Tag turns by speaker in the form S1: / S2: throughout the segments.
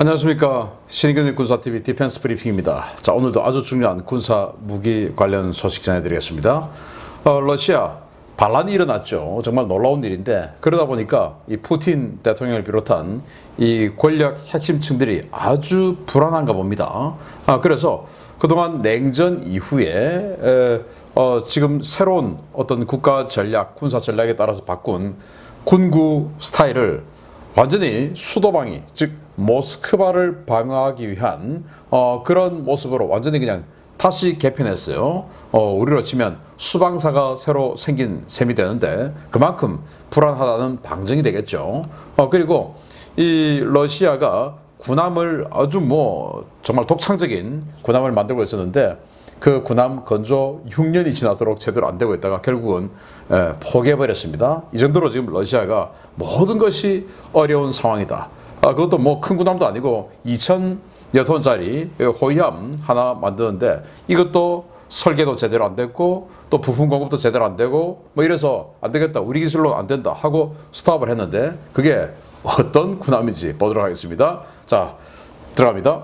S1: 안녕하십니까. 신인근의 군사TV 디펜스 브리핑입니다. 자, 오늘도 아주 중요한 군사 무기 관련 소식 전해드리겠습니다. 러시아 반란이 일어났죠. 정말 놀라운 일인데, 그러다 보니까 이 푸틴 대통령을 비롯한 이 권력 핵심층들이 아주 불안한가 봅니다. 그래서 그동안 냉전 이후에 지금 새로운 어떤 국가 전략, 군사 전략에 따라서 바꾼 군구 스타일을 완전히 수도방위, 즉 모스크바를 방어하기 위한 그런 모습으로 완전히 그냥 다시 개편했어요. 우리로 치면 수방사가 새로 생긴 셈이 되는데, 그만큼 불안하다는 방증이 되겠죠. 그리고 이 러시아가 군함을 아주 정말 독창적인 군함을 만들고 있었는데, 그 군함 건조 6년이 지나도록 제대로 안 되고 있다가 결국은 포기해버렸습니다. 이 정도로 지금 러시아가 모든 것이 어려운 상황이다. 그것도 큰 군함도 아니고 2,000여 톤짜리 호위함 하나 만드는데, 이것도 설계도 제대로 안 됐고 또 부품 공급도 제대로 안 되고 이래서 안 되겠다, 우리 기술로 안 된다 하고 스톱을 했는데, 그게 어떤 군함인지 보도록 하겠습니다. 자, 들어갑니다.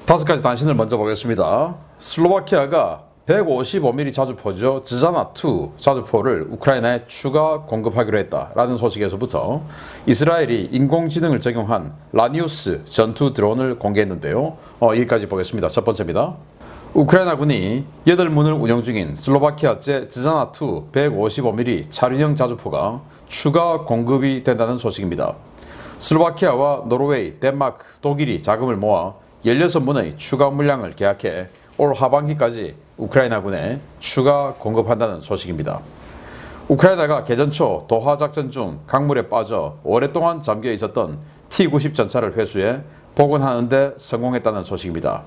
S1: 5가지 단신을 먼저 보겠습니다. 슬로바키아가 155mm 자주포죠. 즈자나2 자주포를 우크라이나에 추가 공급하기로 했다라는 소식에서부터, 이스라엘이 인공지능을 적용한 라니우스 전투 드론을 공개했는데요. 여기까지 보겠습니다. 첫 번째입니다. 우크라이나군이 8문을 운영 중인 슬로바키아제 즈자나2 155mm 차륜형 자주포가 추가 공급이 된다는 소식입니다. 슬로바키아와 노르웨이, 덴마크, 독일이 자금을 모아 16문의 추가 물량을 계약해 올 하반기까지 우크라이나군에 추가 공급한다는 소식입니다. 우크라이나가 개전 초 도하 작전 중 강물에 빠져 오랫동안 잠겨 있었던 T-90 전차를 회수해 복원하는 데 성공했다는 소식입니다.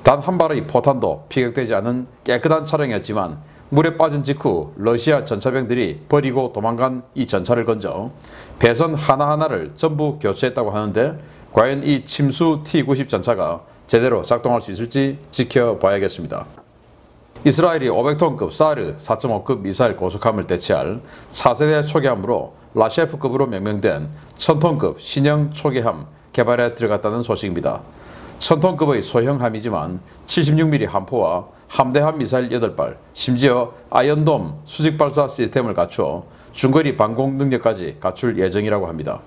S1: 단 한 발의 포탄도 피격되지 않은 깨끗한 차량이었지만, 물에 빠진 직후 러시아 전차병들이 버리고 도망간 이 전차를 건져 배선 하나하나를 전부 교체했다고 하는데, 과연 이 침수 T-90 전차가 제대로 작동할 수 있을지 지켜봐야겠습니다. 이스라엘이 500톤급 사르 4.5급 미사일 고속함을 대체할 4세대 초계함으로 라셰프급으로 명명된 1000톤급 신형 초계함 개발에 들어갔다는 소식입니다. 1000톤급의 소형함이지만 76mm 함포와 함대함 미사일 8발, 심지어 아이언돔 수직발사 시스템을 갖추어 중거리 방공 능력까지 갖출 예정이라고 합니다.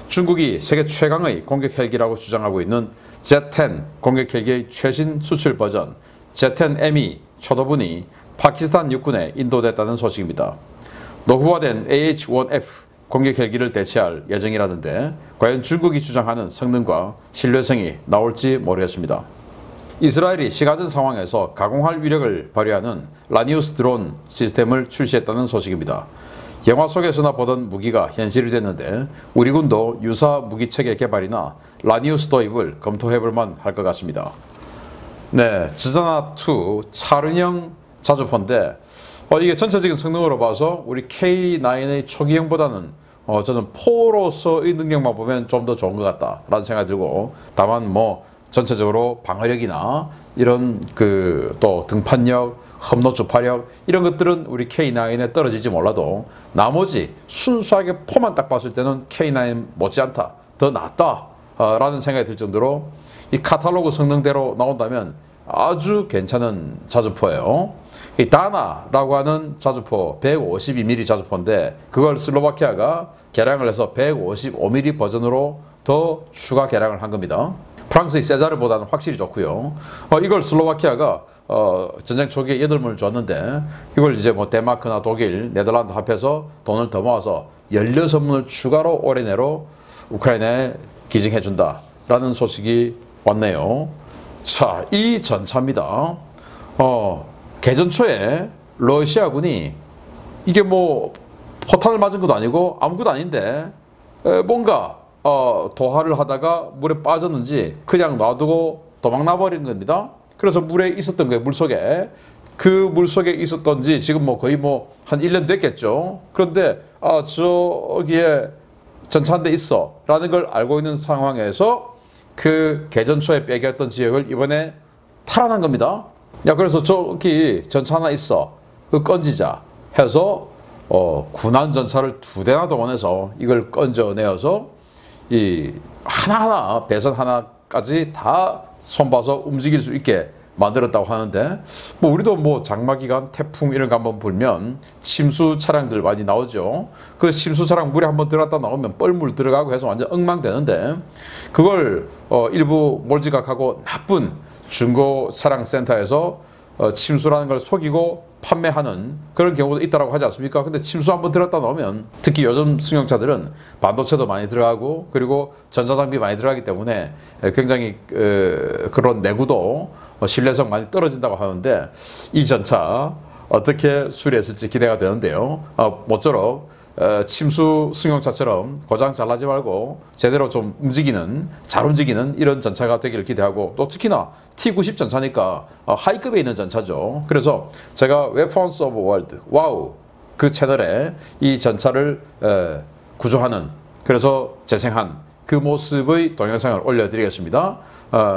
S1: 중국이 세계 최강의 공격 헬기라고 주장하고 있는 Z-10 공격 헬기의 최신 수출 버전 Z-10ME 초도분이 파키스탄 육군에 인도됐다는 소식입니다. 노후화된 AH-1F 공격 헬기를 대체할 예정이라는데, 과연 중국이 주장하는 성능과 신뢰성이 나올지 모르겠습니다. 이스라엘이 시가전 상황에서 가공할 위력을 발휘하는 라니우스 드론 시스템을 출시했다는 소식입니다. 영화 속에서나 보던 무기가 현실이 됐는데, 우리 군도 유사 무기체계 개발이나 라니우스 도입을 검토해볼만 할 것 같습니다. 네, 즈자나2 차륜형 자주포인데, 이게 전체적인 성능으로 봐서 우리 K9의 초기형보다는 저는 포로서의 능력만 보면 좀 더 좋은 것 같다라는 생각이 들고, 다만 전체적으로 방어력이나 이런 또 등판력, 험로 주파력 이런 것들은 우리 K9에 떨어질지 몰라도, 나머지 순수하게 포만 딱 봤을 때는 K9 못지않다, 더 낫다 라는 생각이 들 정도로 이 카탈로그 성능대로 나온다면 아주 괜찮은 자주포예요. 이 다나라고 하는 자주포 152mm 자주포인데, 그걸 슬로바키아가 개량을 해서 155mm 버전으로 더 추가 개량을 한 겁니다. 프랑스의 세자르보다는 확실히 좋고요. 이걸 슬로바키아가 전쟁 초기에 8문을 줬는데, 이걸 이제 덴마크나 독일, 네덜란드 합해서 돈을 더 모아서 16문을 추가로 올해 내로 우크라이나에 기증해준다라는 소식이 왔네요. 자, 이 전차입니다. 개전 초에 러시아군이 이게 포탄을 맞은 것도 아니고 아무것도 아닌데, 뭔가 도하를 하다가 물에 빠졌는지 그냥 놔두고 도망나 버린 겁니다. 그래서 물에 있었던 거예요. 물속에. 그 물속에 있었던지 지금 거의 한 1년 됐겠죠. 그런데 저기에 전차 한 대 있어 라는 걸 알고 있는 상황에서 그 개전 초에 빼겼던 지역을 이번에 탈환한 겁니다. 야, 그래서 저기 전차 하나 있어, 그 건지자 해서 군한 전차를 2대나 동원해서 이걸 건져내어서 이 하나하나 배선 하나까지 다 손봐서 움직일 수 있게 만들었다고 하는데, 뭐 우리도 뭐 장마 기간 태풍 이런 거 한번 불면 침수 차량들 많이 나오죠. 그 침수 차량 물에 한번 들어갔다 나오면 뻘물 들어가고 해서 완전 엉망되는데, 그걸 일부 몰지각하고 나쁜 중고 차량 센터에서 침수라는 걸 속이고 판매하는 그런 경우도 있다고 하지 않습니까? 근데 침수 한번 들었다 나오면, 특히 요즘 승용차들은 반도체도 많이 들어가고 그리고 전자장비 많이 들어가기 때문에 굉장히 그런 내구도 신뢰성 많이 떨어진다고 하는데, 이 전차 어떻게 수리했을지 기대가 되는데요. 모쪼록 침수 승용차처럼 고장 잘 나지 말고 제대로 좀 잘 움직이는 이런 전차가 되기를 기대하고, 또 특히나 T90 전차니까 하이급에 있는 전차죠. 그래서 제가 Weapons of World, 와우, 그 채널에 이 전차를 구조하는, 그래서 재생한 그 모습의 동영상을 올려드리겠습니다.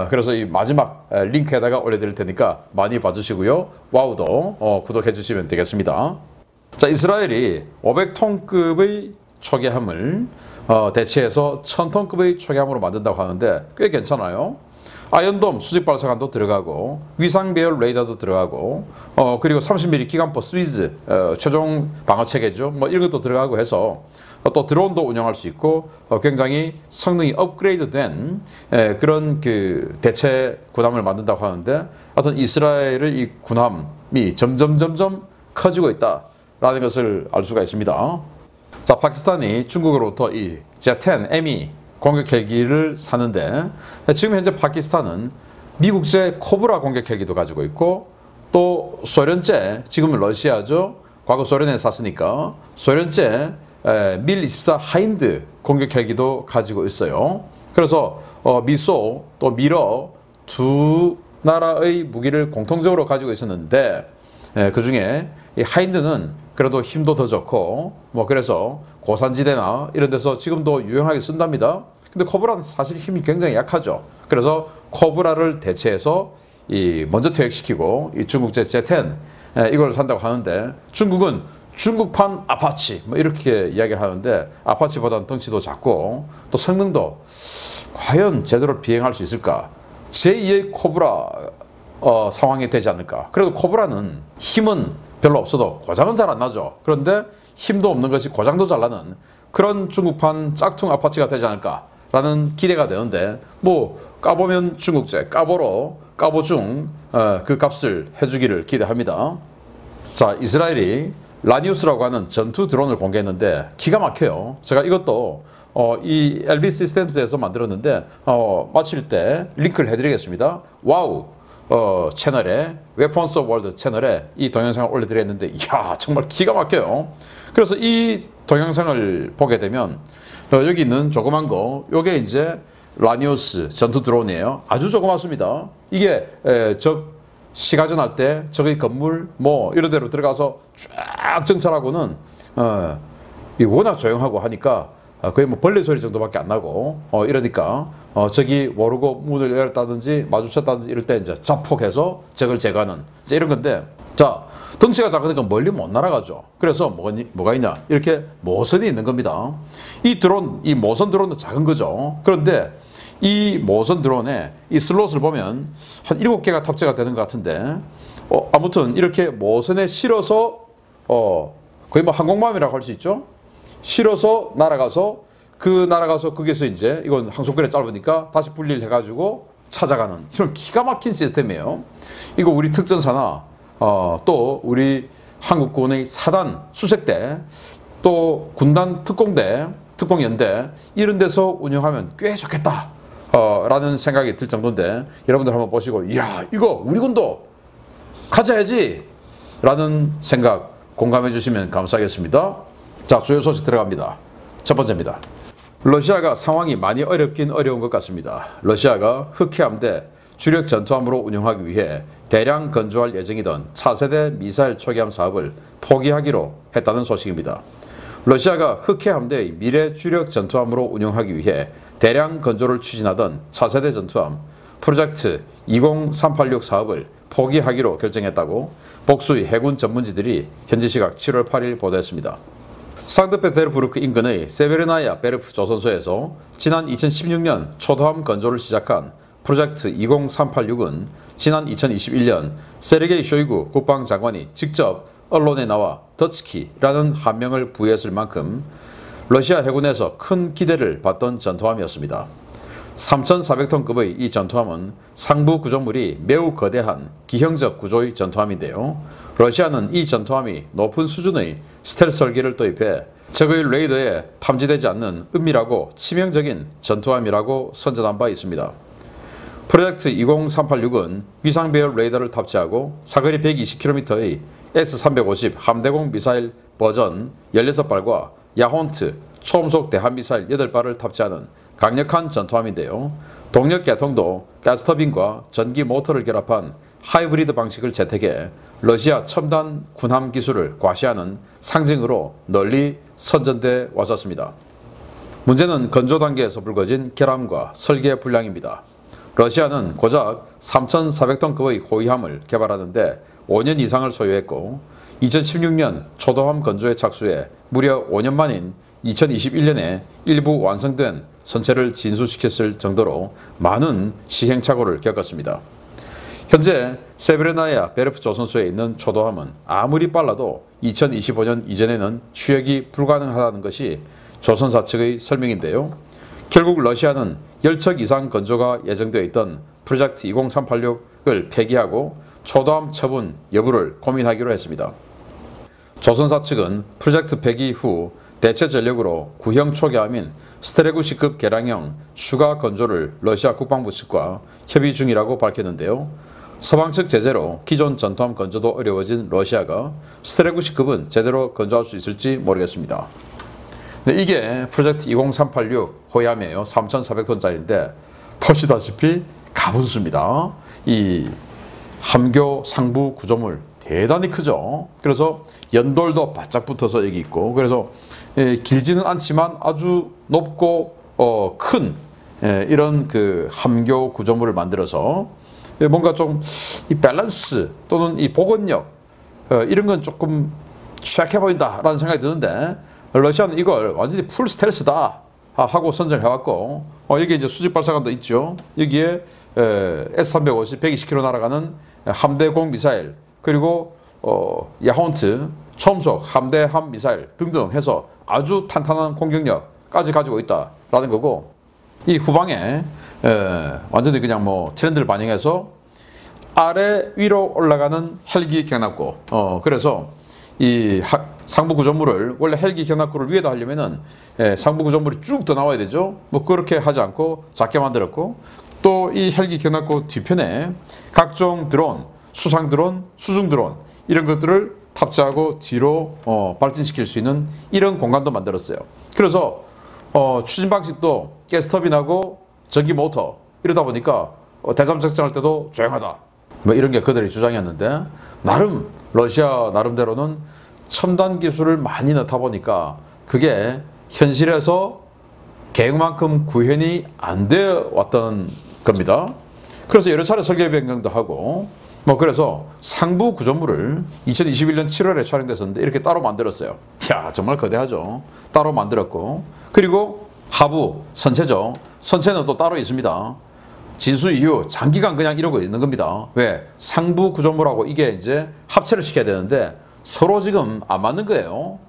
S1: 그래서 이 마지막 링크에다가 올려드릴 테니까 많이 봐주시고요. 와우도 구독해 주시면 되겠습니다. 자, 이스라엘이 500톤급의 초계함을 대체해서 1000톤급의 초계함으로 만든다고 하는데 꽤 괜찮아요. 아이언돔 수직 발사관도 들어가고 위상 배열 레이더도 들어가고 그리고 30mm 기관포 스위즈 최종 방어 체계죠. 뭐 이런 것도 들어가고 해서 또 드론도 운영할 수 있고 굉장히 성능이 업그레이드된 그런 그 대체 군함을 만든다고 하는데, 하여튼 이스라엘의 이 군함이 점점 커지고 있다라는 것을 알 수가 있습니다. 자, 파키스탄이 중국으로부터 이 Z-10 ME 공격 헬기를 사는데, 지금 현재 파키스탄은 미국제 코브라 공격 헬기도 가지고 있고, 또 소련제, 지금은 러시아죠. 과거 소련에 샀으니까 소련제 밀24 하인드 공격 헬기도 가지고 있어요. 그래서 미소 또 미러 두 나라의 무기를 공통적으로 가지고 있었는데, 그 중에 이 하인드는 그래도 힘도 더 좋고 뭐 그래서 고산지대나 이런 데서 지금도 유용하게 쓴답니다. 근데 코브라는 사실 힘이 굉장히 약하죠. 그래서 코브라를 대체해서 먼저 퇴역시키고 이 중국제 Z-10 이걸 산다고 하는데, 중국은 중국판 아파치 뭐 이렇게 이야기를 하는데, 아파치보다는 덩치도 작고 또 성능도 과연 제대로 비행할 수 있을까? 제2의 코브라 상황이 되지 않을까? 그래도 코브라는 힘은 별로 없어도 고장은 잘 안 나죠. 그런데 힘도 없는 것이 고장도 잘 나는 그런 중국판 짝퉁 아파치가 되지 않을까라는 기대가 되는데, 뭐 까보면 중국제, 까보중 그 값을 해주기를 기대합니다. 자, 이스라엘이 라니우스라고 하는 전투 드론을 공개했는데 기가 막혀요. 제가 이것도 이 LB 시스템스에서 만들었는데 마칠 때 링크를 해드리겠습니다. 와우 채널에, Weapons of World 채널에 이 동영상을 올려드렸는데, 이야 정말 기가 막혀요. 그래서 이 동영상을 보게 되면 여기 있는 조그만 거, 요게 이제 라니우스 전투 드론이에요. 아주 조그맣습니다. 이게 시가전할 때 저기 건물 뭐 이런 데로 들어가서 쫙 정찰하고는 워낙 조용하고 하니까 거의 뭐 벌레 소리 정도밖에 안 나고 이러니까 저기 모르고 문을 열었다든지 마주쳤다든지 이럴 때 이제 자폭해서 적을 제거하는 이제 이런 건데, 자, 덩치가 작으니까 멀리 못 날아가죠. 그래서 뭐가 있냐, 이렇게 모선이 있는 겁니다. 이 드론, 이 모선 드론도 작은 거죠. 그런데 이 모선 드론에 이 슬롯을 보면 한 7개가 탑재가 되는 것 같은데, 아무튼 이렇게 모선에 실어서 거의 뭐 항공모함이라고 할 수 있죠. 실어서 날아가서 거기서 이제 이건 항속거리 짧으니까 다시 분리를 해가지고 찾아가는 이런 기가 막힌 시스템이에요. 이거 우리 특전사나 또 우리 한국군의 사단 수색대, 또 군단 특공대, 특공연대 이런 데서 운영하면 꽤 좋겠다 라는 생각이 들 정도인데, 여러분들 한번 보시고 이야 이거 우리 군도 가져야지 라는 생각 공감해 주시면 감사하겠습니다. 자, 주요 소식 들어갑니다. 첫 번째입니다. 러시아가 상황이 많이 어렵긴 어려운 것 같습니다. 러시아가 흑해함대 주력 전투함으로 운영하기 위해 대량 건조할 예정이던 차세대 미사일 초기함 사업을 포기하기로 했다는 소식입니다. 러시아가 흑해함대의 미래 주력 전투함으로 운영하기 위해 대량 건조를 추진하던 차세대 전투함 프로젝트 20386 사업을 포기하기로 결정했다고 복수의 해군 전문지들이 현지 시각 7월 8일 보도했습니다. 상트페테르부르크 인근의 세베르나야 베르프 조선소에서 지난 2016년 초도함 건조를 시작한 프로젝트 20386은 지난 2021년 세르게이 쇼이구 국방장관이 직접 언론에 나와 더치키라는 한명을 부여했을 만큼 러시아 해군에서 큰 기대를 받던 전투함이었습니다. 3,400톤급의 이 전투함은 상부 구조물이 매우 거대한 기형적 구조의 전투함인데요. 러시아는 이 전투함이 높은 수준의 스텔스 설계를 도입해 적의 레이더에 탐지되지 않는 은밀하고 치명적인 전투함이라고 선전한 바 있습니다. 프로젝트 20386은 위상배열 레이더를 탑재하고 사거리 120km의 S-350 함대공 미사일 버전 16발과 야혼트 초음속 대한미사일 8발을 탑재하는 강력한 전투함인데요. 동력 계통도 가스터빈과 전기 모터를 결합한 하이브리드 방식을 채택해 러시아 첨단 군함 기술을 과시하는 상징으로 널리 선전돼 왔었습니다. 문제는 건조 단계에서 불거진 결함과 설계 불량입니다. 러시아는 고작 3,400톤급의 호위함을 개발하는데 5년 이상을 소요했고 2016년 초도함 건조에 착수해 무려 5년 만인 2021년에 일부 완성된 선체를 진수시켰을 정도로 많은 시행착오를 겪었습니다. 현재 세베르나야 베르프 조선소에 있는 초도함은 아무리 빨라도 2025년 이전에는 추역이 불가능하다는 것이 조선사 측의 설명인데요. 결국 러시아는 10척 이상 건조가 예정되어 있던 프로젝트 20386을 폐기하고 초도함 처분 여부를 고민하기로 했습니다. 조선사 측은 프로젝트 폐기 후 대체 전력으로 구형 초기함인 스테레구시급 개량형 추가 건조를 러시아 국방부 측과 협의 중이라고 밝혔는데요. 서방 측 제재로 기존 전투함 건조도 어려워진 러시아가 스테레구시급은 제대로 건조할 수 있을지 모르겠습니다. 네, 이게 프로젝트 20386 호위함이에요. 3,400톤짜리인데 보시다시피 가분수입니다. 이 함교 상부 구조물 대단히 크죠. 그래서 연돌도 바짝 붙어서 여기 있고, 그래서 길지는 않지만 아주 높고 큰 이런 그 함교 구조물을 만들어서 뭔가 좀 이 밸런스 또는 이 복원력 이런 건 조금 취약해 보인다라는 생각이 드는데, 러시아는 이걸 완전히 풀 스텔스다 하고 선전해왔고, 여기 이제 수직 발사관도 있죠. 여기에 S-350 120km 날아가는 함대공 미사일, 그리고 야혼트 초음속 함대함 미사일 등등 해서 아주 탄탄한 공격력까지 가지고 있다라는 거고, 이 후방에 완전히 그냥 뭐 트렌드를 반영해서 아래 위로 올라가는 헬기 경납고, 그래서 이 상부 구조물을 원래 헬기 경납고를 위에다 하려면은 상부 구조물이 쭉 더 나와야 되죠. 뭐 그렇게 하지 않고 작게 만들었고, 또 이 헬기 경납고 뒤편에 각종 드론, 수상 드론, 수중 드론 이런 것들을 탑재하고 뒤로 발진시킬 수 있는 이런 공간도 만들었어요. 그래서 추진 방식도 가스터빈하고 전기 모터 이러다 보니까 대잠 작전할 때도 조용하다, 뭐 이런 게 그들의 주장이었는데, 나름 러시아 나름대로는 첨단 기술을 많이 넣다 보니까 그게 현실에서 계획만큼 구현이 안 되어 왔던 겁니다. 그래서 여러 차례 설계 변경도 하고, 뭐 그래서 상부 구조물을 2021년 7월에 촬영됐었는데 이렇게 따로 만들었어요. 야, 정말 거대하죠. 따로 만들었고, 그리고 하부 선체죠. 선체는 또 따로 있습니다. 진수 이후 장기간 그냥 이러고 있는 겁니다. 왜? 상부 구조물하고 이게 이제 합체를 시켜야 되는데 서로 지금 안 맞는 거예요.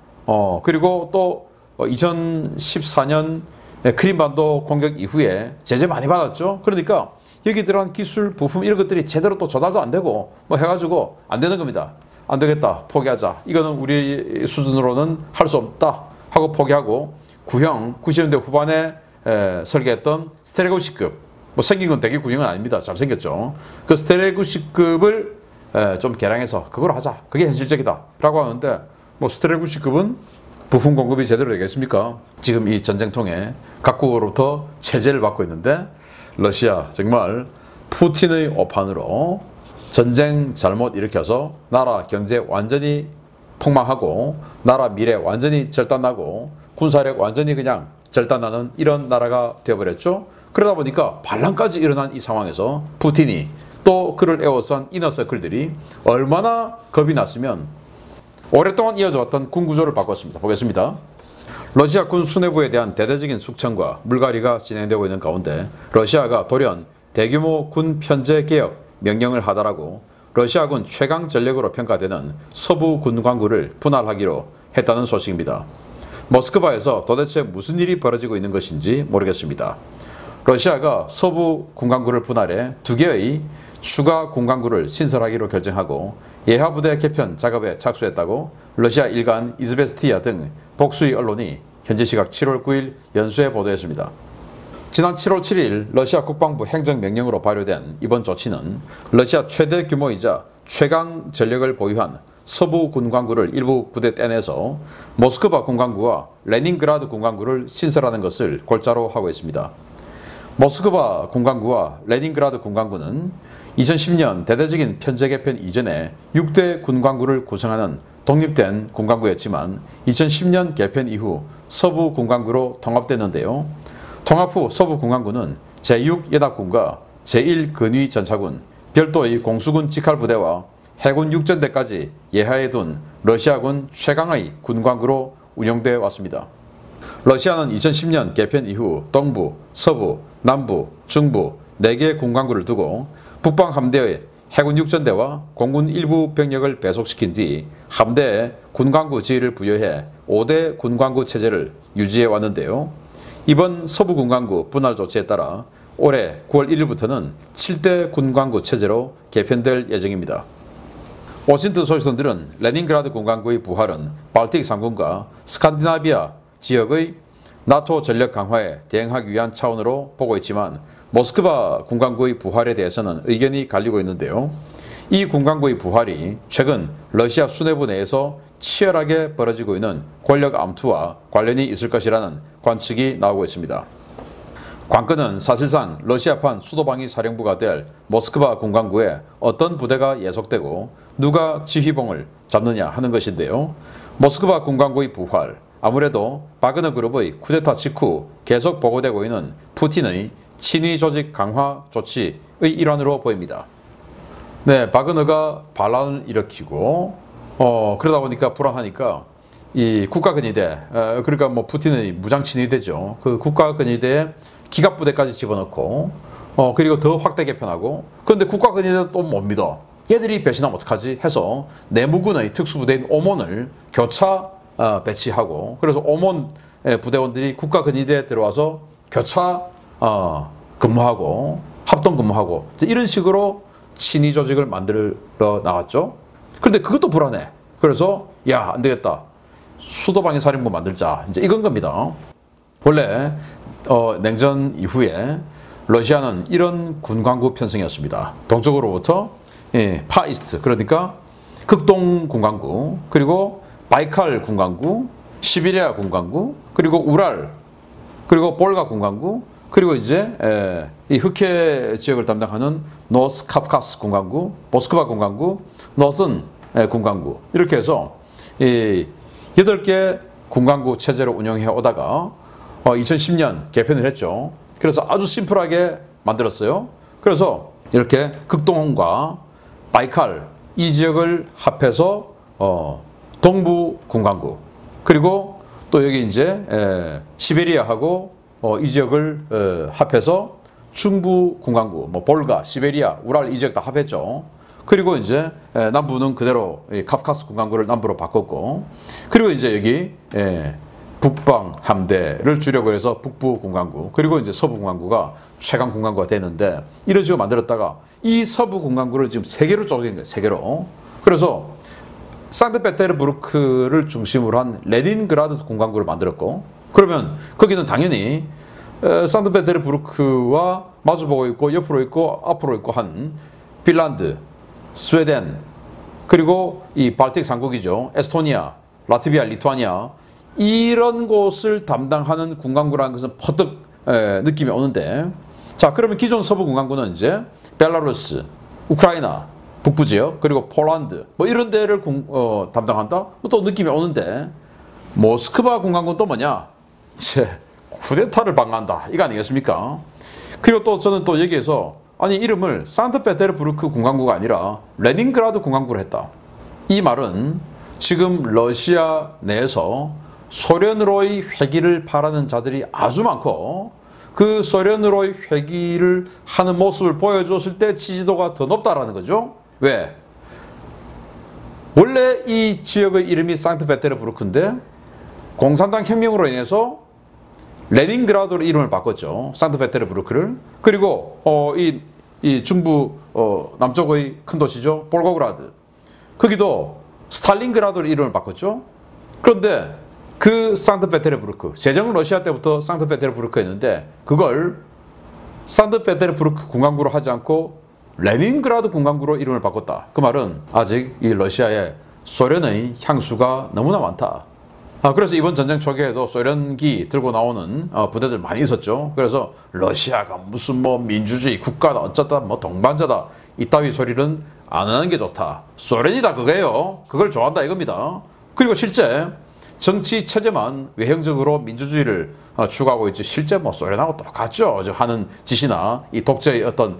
S1: 그리고 또 2014년 크림반도 공격 이후에 제재 많이 받았죠. 그러니까 여기 들어간 기술 부품 이런 것들이 제대로 또 조달도 안 되고 뭐 해가지고 안 되는 겁니다. 안 되겠다, 포기하자. 이거는 우리 수준으로는 할 수 없다 하고 포기하고, 구형 90년대 후반에 설계했던 스테레고시급, 뭐 생긴 건 되게 구형은 아닙니다. 잘생겼죠. 그 스테레구시급을 좀 개량해서 그걸 하자. 그게 현실적이다 라고 하는데, 뭐 스테레구시급은 부품 공급이 제대로 되겠습니까? 지금 이 전쟁통에 각국으로부터 제재를 받고 있는데, 러시아 정말 푸틴의 오판으로 전쟁 잘못 일으켜서 나라 경제 완전히 폭망하고 나라 미래 완전히 절단나고 군사력 완전히 그냥 절단나는 이런 나라가 되어버렸죠. 그러다 보니까 반란까지 일어난 이 상황에서 푸틴이 또 그를 에워싼 이너서클들이 얼마나 겁이 났으면 오랫동안 이어져 왔던 군 구조를 바꿨습니다. 보겠습니다. 러시아 군 수뇌부에 대한 대대적인 숙청과 물갈이가 진행되고 있는 가운데 러시아가 돌연 대규모 군 편제 개혁 명령을 하달하고 러시아군 최강 전력으로 평가되는 서부 군광구를 분할하기로 했다는 소식입니다. 모스크바에서 도대체 무슨 일이 벌어지고 있는 것인지 모르겠습니다. 러시아가 서부 군광구를 분할해 2개의 추가 군광구를 신설하기로 결정하고 예하부대 개편 작업에 착수했다고 러시아 일간 이즈베스티야 등 복수의 언론이 현지 시각 7월 9일 연수해 보도했습니다. 지난 7월 7일 러시아 국방부 행정명령으로 발효된 이번 조치는 러시아 최대 규모이자 최강 전력을 보유한 서부 군광구를 일부 부대 떼내서 모스크바 군광구와 레닌그라드 군광구를 신설하는 것을 골자로 하고 있습니다. 모스크바 군광구와 레닌그라드 군광구는 2010년 대대적인 편제 개편 이전에 6대 군광구를 구성하는 독립된 군광구였지만 2010년 개편 이후 서부 군광구로 통합됐는데요. 통합 후 서부 군광구는 제6연합군과 제1근위 전차군, 별도의 공수군 직할부대와 해군 육전대까지 예하에 둔 러시아군 최강의 군광구로 운영되어 왔습니다. 러시아는 2010년 개편 이후 동부, 서부, 남부, 중부 4개 군광구를 두고 북방 함대의 해군 육전대와 공군 일부 병력을 배속시킨 뒤 함대에 군광구 지위를 부여해 5대 군광구 체제를 유지해 왔는데요. 이번 서부 군광구 분할 조치에 따라 올해 9월 1일부터는 7대 군광구 체제로 개편될 예정입니다. 워싱턴 소식통들은 레닌그라드 군광구의 부활은 발틱 상군과 스칸디나비아 지역의 나토 전력 강화에 대응하기 위한 차원으로 보고 있지만 모스크바 군광구의 부활에 대해서는 의견이 갈리고 있는데요. 이 군광구의 부활이 최근 러시아 수뇌부 내에서 치열하게 벌어지고 있는 권력 암투와 관련이 있을 것이라는 관측이 나오고 있습니다. 관건은 사실상 러시아판 수도방위 사령부가 될 모스크바 군광구에 어떤 부대가 예속되고 누가 지휘봉을 잡느냐 하는 것인데요. 모스크바 군광구의 부활, 아무래도 바그너 그룹의 쿠데타 직후 계속 보고되고 있는 푸틴의 친위 조직 강화 조치의 일환으로 보입니다. 네, 바그너가 반란을 일으키고 그러다 보니까 불안하니까 이 국가근위대, 그러니까 뭐 푸틴의 무장 친위대죠. 그 국가근위대에 기갑부대까지 집어넣고 그리고 더 확대 개편하고, 그런데 국가근위대 또 못 믿어. 얘들이 배신하면 어떡하지 해서 내무군의 특수부대인 오몬을 교차 배치하고, 그래서 오몬 부대원들이 국가근위대에 들어와서 교차 근무하고 합동 근무하고 이런 식으로 친위 조직을 만들어 나갔죠. 그런데 그것도 불안해. 그래서 야, 안 되겠다. 수도방위 사령부 만들자. 이제 이건 겁니다. 원래 냉전 이후에 러시아는 이런 군광구 편성이었습니다. 동쪽으로부터 파이스트, 그러니까 극동 군광구, 그리고 바이칼 군광구, 시베리아 군광구, 그리고 우랄, 그리고 볼가 군광구, 그리고 이제 이 흑해 지역을 담당하는 노스 카프카스 군광구, 모스크바 군광구, 노슨 군광구, 이렇게 해서 이 8개 군광구 체제로 운영해 오다가 2010년 개편을 했죠. 그래서 아주 심플하게 만들었어요. 그래서 이렇게 극동과 바이칼 이 지역을 합해서 동부 군광구, 그리고 또 여기 이제 시베리아하고 이 지역을 합해서 중부 군광구, 뭐 볼가, 시베리아, 우랄 이 지역 다 합했죠. 그리고 이제 남부는 그대로 카프카스 군광구를 남부로 바꿨고, 그리고 이제 여기 북방 함대를 주려고 해서 북부 군광구, 그리고 이제 서부 군광구가 최강 군광구가 되는데, 이런 식으로 만들었다가 이 서부 군광구를 지금 3개로 쪼개는 거예요. 3개로. 그래서 상트페테르부르크를 중심으로 한 레닌그라드 군광구를 만들었고, 그러면 거기는 당연히 상트페테르부르크와 마주보고 있고 옆으로 있고 앞으로 있고 한 핀란드, 스웨덴, 그리고 이 발틱 삼국이죠. 에스토니아, 라트비아, 리투아니아, 이런 곳을 담당하는 군광구라는 것은 퍼뜩 느낌이 오는데, 자, 그러면 기존 서부 군광구는 이제 벨라루스, 우크라이나 북부 지역, 그리고 폴란드 뭐 이런 데를 담당한다? 또 느낌이 오는데, 모스크바 군광구는 또 뭐냐? 쿠데타를 방한다, 이거 아니겠습니까? 그리고 또 저는 또 여기에서 아니 이름을 상트페테르부르크 군광구가 아니라 레닌그라드 군광구를 했다. 이 말은 지금 러시아 내에서 소련으로의 회귀를 바라는 자들이 아주 많고 그 소련으로의 회귀를 하는 모습을 보여줬을 때 지지도가 더 높다라는 거죠. 왜? 원래 이 지역의 이름이 상트페테르부르크인데 공산당 혁명으로 인해서 레닌그라드로 이름을 바꿨죠. 상트페테르부르크를. 그리고 이 중부 남쪽의 큰 도시죠. 볼고그라드. 거기도 스탈린그라드로 이름을 바꿨죠. 그런데 그 상트페테르부르크, 제정 러시아 때부터 상트페테르부르크였는데 그걸 상트페테르부르크 군강구로 하지 않고 레닌그라드 군강구로 이름을 바꿨다. 그 말은 아직 이 러시아에 소련의 향수가 너무나 많다. 그래서 이번 전쟁 초기에도 소련기 들고 나오는 부대들 많이 있었죠. 그래서 러시아가 무슨 뭐 민주주의 국가다 어쩌다 뭐 동반자다 이따위 소리는 안 하는 게 좋다. 소련이다 그거예요. 그걸 좋아한다 이겁니다. 그리고 실제 정치 체제만 외형적으로 민주주의를 추구하고 있지 실제 뭐 소련하고 똑같죠. 하는 짓이나 이 독재의 어떤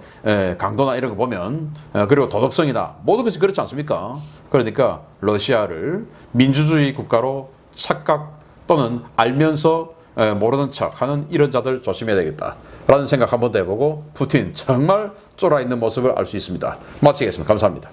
S1: 강도나 이런 거 보면 그리고 도덕성이나 모든 것이 그렇지 않습니까? 그러니까 러시아를 민주주의 국가로 착각 또는 알면서 모르는 척하는 이런 자들 조심해야 되겠다 라는 생각 한번 더 해보고 푸틴 정말 쫄아 있는 모습을 알 수 있습니다. 마치겠습니다. 감사합니다.